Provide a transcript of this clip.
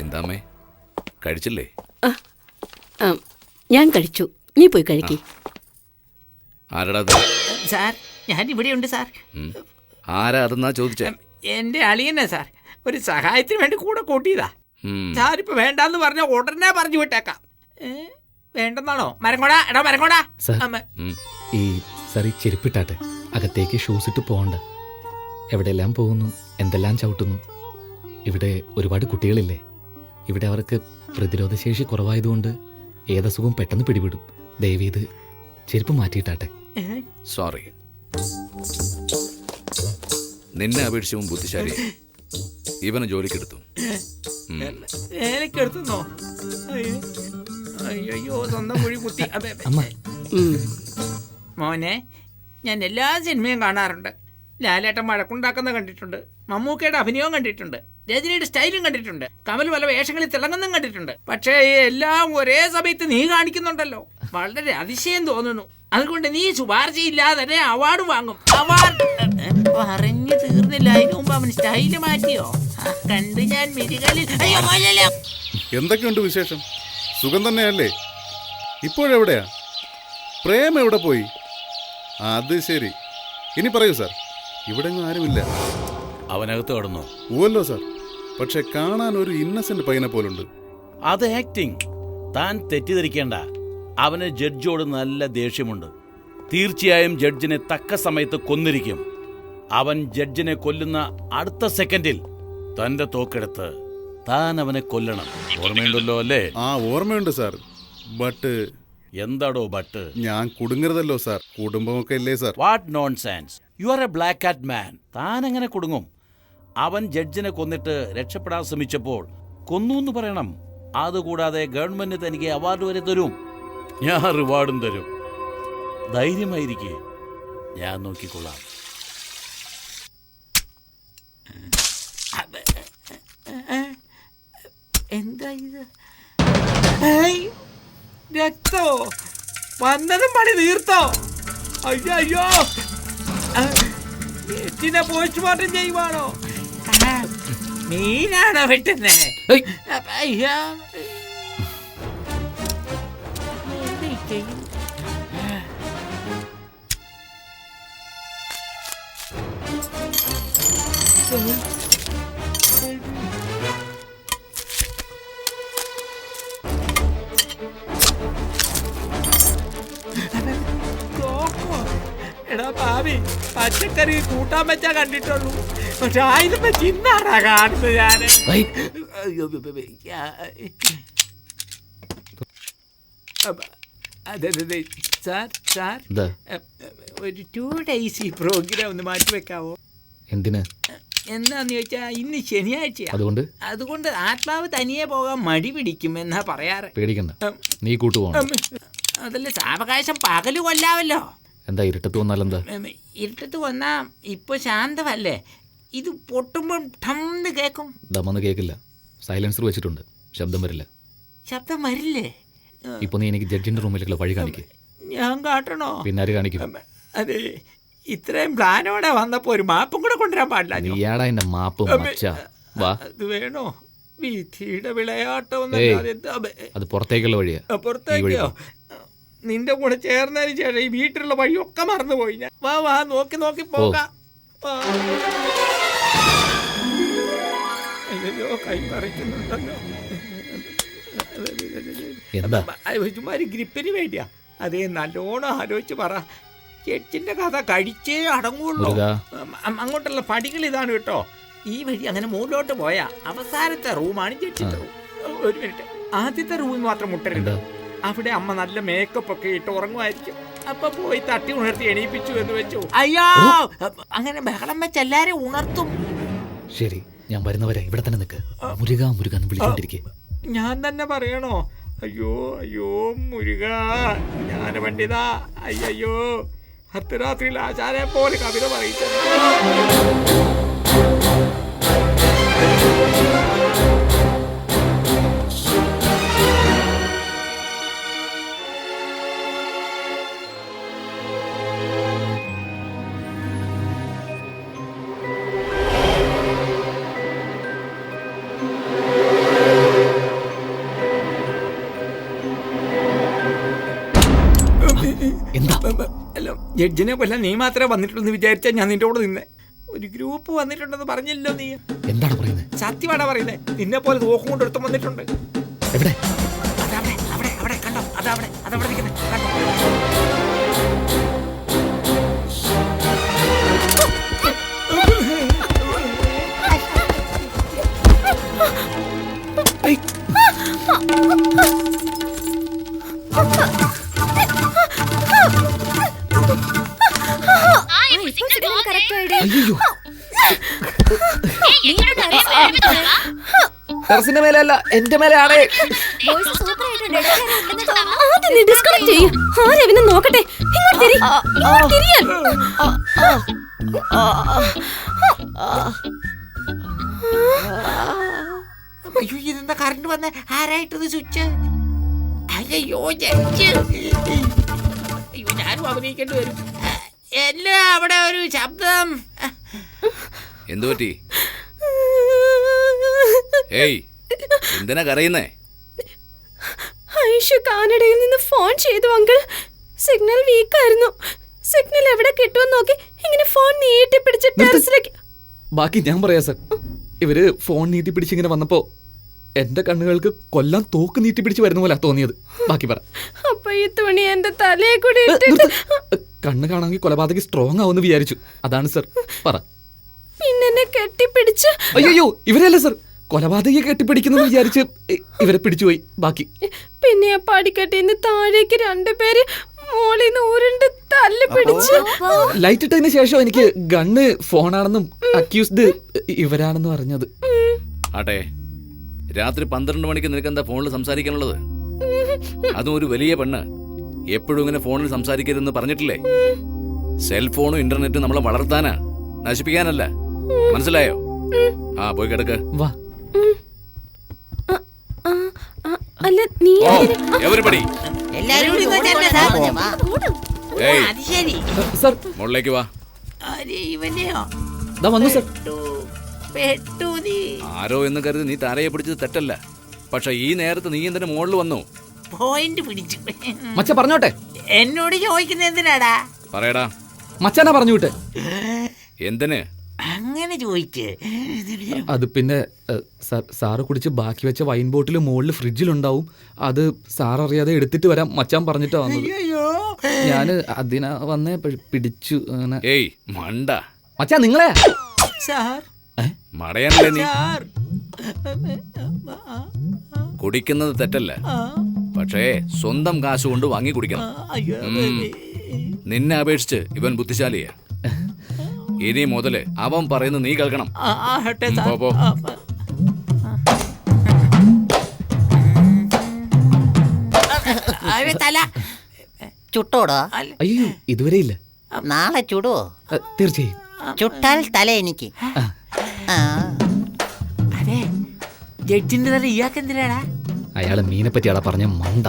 എന്താമേ കഴിച്ചില്ലേ? ഞാൻ കഴിച്ചു, നീ പോയി കഴിക്കി. ആരടാ സാർ? ഞാൻ ഇവിടെയുണ്ട് സാർ. ആരാ അതെന്നാ ചോദിച്ചേ? എന്റെ അളിയനെ സാർ, ഒരു സഹായത്തിന് വേണ്ടി കൂടെ കൂട്ടിയതാ സാർ. ഇപ്പൊ വേണ്ടാന്ന് പറഞ്ഞ ഉടനെ പറഞ്ഞു വിട്ടേക്കാം. വേണ്ടെന്നാണോ? മരങ്ങോടാ, എടാ മരങ്ങോടാ. ഈ സാറി ചെരുപ്പിട്ടാട്ടെ, അകത്തേക്ക് ഷൂസ് ഇട്ട് പോകണ്ട. എവിടെയെല്ലാം പോകുന്നു, എന്തെല്ലാം ചവിട്ടുന്നു. ഇവിടെ ഒരുപാട് കുട്ടികളില്ലേ, ഇവിടെ അവർക്ക് പ്രതിരോധശേഷി കുറവായതുകൊണ്ട് ഏതസുഖവും പെട്ടെന്ന് പിടിപെടും. ദയവേത് ചെരുപ്പ് മാറ്റിയിട്ടാട്ടെ. സോറി, നിന്നെ അപേക്ഷിച്ചും ബുദ്ധിശാലി. ഇവനെ ജോലിക്കെടുത്തു. ജോലിക്കെടുത്തുന്നോ? അയ്യോ, സ്വന്തം കുഴി കുത്തി. മോനെ, ഞാൻ എല്ലാ സിനിമയും കാണാറുണ്ട്. ലാലേട്ടൻ വഴക്കുണ്ടാക്കുന്ന കണ്ടിട്ടുണ്ട്, മമ്മൂക്കയുടെ അഭിനയവും കണ്ടിട്ടുണ്ട്, രജനിയുടെ സ്റ്റൈലും കണ്ടിട്ടുണ്ട്, കമൽ പല വേഷങ്ങളിൽ തിളങ്ങുന്നതും കണ്ടിട്ടുണ്ട്. പക്ഷേ എല്ലാം ഒരേ സമയത്ത് നീ കാണിക്കുന്നുണ്ടല്ലോ, വളരെ അതിശയം തോന്നുന്നു. അതുകൊണ്ട് നീ ശുപാർശയില്ലാതെ തന്നെ അവാർഡ് വാങ്ങും. അവാർഡ് പറഞ്ഞു തീർന്നില്ല, അതിന് മുമ്പ് അവൻ സ്റ്റൈല് മാറ്റിയോ? കണ്ട് ഞാൻ മിരികളിൽ. എന്തൊക്കെയുണ്ട് വിശേഷം? സുഖം തന്നെയല്ലേ? ഇപ്പോഴെവിടെയാ? പ്രേം എവിടെ പോയി? അത് ശരി, ഇനി പറയൂ സാർ. ഇവിടെ ആരുമില്ല. അവനകത്ത് കടന്നു. ഓല്ലോ സാർ, പക്ഷെ കാണാൻ ഒരു ഇന്നസെന്റ് പയ്യനെ പോലുണ്ട്. അത് ആക്ടിങ്. താൻ തെറ്റിദ്ധരിക്കേണ്ട. അവന് ജഡ്ജിയോട് നല്ല ദേഷ്യമുണ്ട്. തീർച്ചയായും ജഡ്ജിനെ തക്ക സമയത്ത് കൊന്നിരിക്കും. അവൻ ജഡ്ജിനെ കൊല്ലുന്ന അടുത്ത സെക്കൻഡിൽ തന്റെ തോക്കെടുത്ത് താൻ അവനെ കൊല്ലണം. ഓർമ്മയുണ്ടല്ലോ അല്ലേ? ആ, ഓർമ്മയുണ്ട് സാർ. ബട്ട് എന്താടോ ബട്ട്? ഞാൻ കുടുങ്ങരുതല്ലോ സാർ, കുടുംബമൊക്കെ ഇല്ലേ sir? What nonsense, you are a black cat man. താൻ എങ്ങനെ കുടുങ്ങും? അവൻ ജഡ്ജിനെ കൊന്നിട്ട് രക്ഷപ്പെടാൻ ശ്രമിച്ചപ്പോൾ കൊന്നു എന്ന് പറയണം. അതുകൂടാതെ ഗവൺമെന്റ് തനിക്ക് അവാർഡ് വരെ തരും. ഞാൻ റിവാർഡും തരും. ധൈര്യമായിരിക്കെ, ഞാൻ നോക്കിക്കൊള്ളാം. എന്താ ഇത്? രക്തോ? വന്നതും പണി തീർത്തോ? അയ്യോ, എച്ചിനെ പോസ്റ്റ്മോർട്ടം ചെയ്യുവാണോ? മീനാണോ വെട്ടുന്നേ? അയ്യോ, എടാ ഭാവി, പച്ചക്കറി കൂട്ടാൻ വെച്ചാ കണ്ടിട്ടുള്ളൂ, പക്ഷെ ആയുധം വെച്ച് ഇന്നാടാ കാണുന്നത് ഞാൻ. അതെ സാർ, സാർ ഒരു 2 days ഈ പ്രോഗ്രാം ഒന്ന് മാറ്റി വെക്കാവോ? എന്തിന്? എന്താന്ന് ചോദിച്ചാ ഇന്ന് ശനിയാഴ്ചയാ. അതുകൊണ്ട് ആത്മാവ് തനിയെ പോകാൻ മടി പിടിക്കും എന്നാ പറയാറ്. പേടിക്കണ്ട, നീ കൂട്ടുപോകണം. അതല്ല, സാവകാശം പകല് കൊല്ലാവല്ലോ. എന്താ ഇരുട്ടത്ത് വന്നാലെന്താ? ഇരുട്ടത്ത് വന്നാ ഇപ്പൊ ശാന്തമല്ലേ, ഇത് പൊട്ടുമ്പോൾ ഠംന്ന് കേക്കും. ദമ്മന്ന് കേക്കില്ല, സൈലൻസർ വെച്ചിട്ടുണ്ട്, ശബ്ദം വരില്ല. ശബ്ദം വരില്ലേ? ഇപ്പൊ നീ എനിക്ക് ജഡ്ജിന്റെ റൂമിലേക്കുള്ള വഴി കാണിക്കേ. ഞാൻ കാട്ടണോ? പിന്നെ ആര് കാണിക്കും? അതെ, ഇത്രയും പ്ലാനോടെ വന്നപ്പോ ഒരു മാപ്പും കൂടെ കൊണ്ടുവരാൻ പാടില്ല. നീയാടാ എന്റെ മാപ്പ്. അത് വേണോ? വിധിയുടെ വിളയാട്ടം. അത് പുറത്തേക്കുള്ള വഴിയാ. പുറത്തേക്കോ? നിന്റെ കൂടെ ചേർന്നതിന് ശേഷം ഈ വീട്ടിലുള്ള വഴിയൊക്കെ മറന്നുപോയി ഞാൻ. വാ, നോക്കി നോക്കി പോകാം. അയ്യോ, കൈ പറിക്കുന്നുണ്ടല്ലോ. ചുമ്മാ ഗ്രിപ്പിന് വേണ്ടിയാ. അതേ, നല്ലോണം ആലോചിച്ച് പറ. ചെച്ചിന്റെ കഥ കഴിച്ചേ അടങ്ങുള്ളൂ. അങ്ങോട്ടുള്ള പടികൾ ഇതാണ് കേട്ടോ. ഈ വഴി അങ്ങനെ മുകളിലോട്ട് പോയാ അവസാനത്തെ റൂമാണ് ചെച്ചിന്റെ റൂം. ഒരു മിനിറ്റ്, ആദ്യത്തെ റൂമിൽ മാത്രം മുട്ടരുത്. അവിടെ അമ്മ നല്ല മേക്കപ്പ് ഒക്കെ ഇട്ട് ഉറങ്ങുമായിരിക്കും. അപ്പൊ പോയി തട്ടി ഉണർത്തി എണീപ്പിച്ചു എന്ന് വെച്ചു. അയ്യോ, അങ്ങനെ ബഹളം വെച്ച് എല്ലാരും ഉണർത്തും. ശരി, ഞാൻ വരുന്നവരെ ഇവിടെ തന്നെ നിൽക്ക്. മുരുക വിളിച്ചോണ്ടിരിക്കേ. ഞാൻ തന്നെ പറയണോ? അയ്യോ മുരുക, ജ്ഞാന പണ്ഡിത. അയ്യോ, അർദ്ധരാത്രിയിൽ ആചാരെ പോലെ കവിത പറയിച്ചു. ജഡ്ജിനെ കൊല്ലാൻ നീ മാത്രമേ വന്നിട്ടുള്ളൂ വിചാരിച്ചാൽ ഞാൻ നിന്റെ കൂടെ നിന്നെ. ഒരു ഗ്രൂപ്പ് വന്നിട്ടുണ്ടെന്ന് പറഞ്ഞില്ലോ നീ. എന്താണ് പറയുന്നത്? സത്യമാടാ പറയുന്നത്. നിന്നെ പോലെ തോക്കും കൊണ്ട് ഒരുത്തം വന്നിട്ടുണ്ട്. എവിടെ? അതവിടെ അവിടെ അവിടെ കണ്ടോ? അതവിടെ നിൽക്കുന്നത് കണ്ടോ? അയ്യോ, ടെറസിന്റെ മേലെയല്ല, എന്റെ മേലെയാണ്. ആദ്യം നീ ഡിസ്കണക്ട് ചെയ്യ്. ആരെവനെ നോക്കട്ടെ. ഇങ്ങോട്ട് തിരി. ഇങ്ങോട്ട് തിരിയാൻ. അയ്യോ, ഇതെന്താ കറണ്ട് വന്നേ? ആരായിട്ടത് സ്വിച്ച്? അയ്യോ ജഡ്ജ്. അയ്യോ, ഞാനും അഭിനയിക്കേണ്ടി വരും. എല്ലാം അവിടെ ഒരു ശബ്ദം. എന്തു പറ്റി? ഏയ്, എന്തിനാ കരയുന്നേ? ഐഷു കാനഡയിൽ നിന്ന് ഫോൺ ചെയ്തു അങ്കിൾ. സിഗ്നൽ വീക്കായിരുന്നു. സിഗ്നൽ എവിടെ കിട്ടുമെന്ന് നോക്കി ഇങ്ങനെ ഫോൺ നീട്ടി പിടിച്ച് ടെറസിലേക്ക്. ബാക്കി ഞാൻ പറയാം സർ. ഇവര് ഫോൺ നീട്ടി പിടിച്ചിങ്ങനെ വന്നപ്പോ എന്റെ കണ്ണുകൾക്ക് കൊല്ലാൻ തോക്ക് നീട്ടി പിടിച്ച് വരുന്ന പോലെ തോന്നിയത്. ബാക്കി പറ. അപ്പൊ ഈ തുണി എന്റെ തലയെ കൂടി ഇട്ടിട്ട് കണ്ണ് കാണാമെങ്കിൽ കൊലപാതകി സ്ട്രോങ് ആവുമെന്ന് വിചാരിച്ചു. അതാണ് സർ. പറ. പിന്നെ എന്നെ കെട്ടിപ്പിടിച്ച്. അയ്യോ, ഇവരല്ല സർ. കൊലപാതകിയെ കെട്ടിപ്പിടിക്കുന്നു വിചാരിച്ച് ഇവരെ പിടിച്ചുപോയി. ബാക്കി പിന്നെ ആ പടിക്കെട്ടിന്ന് താഴേക്ക് രണ്ടുപേര് മോളിന്ന് ഉരുണ്ട് തല്ല് പിടിച്ച്. ലൈറ്റ് ഇട്ടതിന് ശേഷം എനിക്ക് ഗണ്ണ് ഫോണാണെന്നും അക്യൂസ്ഡ് ഇവരാണെന്നും അറിഞ്ഞത്. ആട്ടെ, രാത്രി 12 മണിക്ക് നിനക്ക് എന്താ ഫോണിൽ സംസാരിക്കാനുള്ളത്? അതും ഒരു വലിയ പെണ്ണ്. എപ്പോഴും ഇങ്ങനെ ഫോണിൽ സംസാരിക്കരുതെന്ന് പറഞ്ഞിട്ടില്ലേ? സെൽഫോണും ഇന്റർനെറ്റും നമ്മളെ വളർത്താനാ, നശിപ്പിക്കാനല്ല. മനസ്സിലായോ? ആ, പോയി കിടക്ക്. വാ. അല്ല നീ എവരിബഡി, എല്ലാരും കൂടി ഇങ്ങോട്ട് തന്നെ സാർ. ഏയ്, അത് ശരി. സർ, മുകളിലേക്ക് വാ. അരെ, ഇവനെയോ? ദാ വന്നു സർ. പെട്ടു നീ. ആരോ എന്ന് കരുതി നീ താരയെ പിടിച്ചത് തെറ്റല്ല. പക്ഷെ ഈ നേരത്ത് നീ എന്തിനു മുകളിൽ വന്നു? പോയിന്റ് പിടിച്ചു. മച്ച പറഞ്ഞോട്ടെ. എന്നോട് ചോദിക്കുന്നത് എന്തിനാടാ? പറയടാ. മച്ചാനാ പറഞ്ഞു വിട്ടെ. എന്തിന് അങ്ങനെ ചോദിക്ക്. അത് പിന്നെ സാറ് കുടിച്ച് ബാക്കി വെച്ച വൈൻ ബോട്ടിൽ മുകളിൽ ഫ്രിഡ്ജിലുണ്ടാവും. അത് സാററിയാതെ എടുത്തിട്ട് വരാം മച്ചാൻ പറഞ്ഞിട്ടാ വന്നത്. അയ്യോ, ഞാന് അതിനാ വന്നേ പിടിച്ചു അങ്ങനെ. ഏയ് മണ്ട, മച്ചാ നിങ്ങളെ സാർ മടയാനല്ലേ നീ? സാർ. കുടിക്കുന്നത് തെറ്റല്ല, പക്ഷേ സ്വന്തം കാശ് കൊണ്ട് വാങ്ങി കുടിക്കണം. അയ്യോ, നിന്നെ അപേക്ഷിച്ച് ഇവൻ ബുദ്ധിശാലിയാ. ഇനി മുതല് അവൻ പറയുന്നത് നീ കേൾക്കണം. പോ, പോ. തല ചുട്ടോടോ? അയ്യോ ഇതുവരെ ഇല്ല. നാളെ ചുടുവോ? തീർച്ചയായും. ചുട്ടാൽ തല എനിക്ക്. അതെ, ജഡ്ജിന്റെ തല ഇയാൾക്ക് എന്തിനാടാ? അയാളെ മീനെ പറ്റിയാടാ പറഞ്ഞ മണ്ട.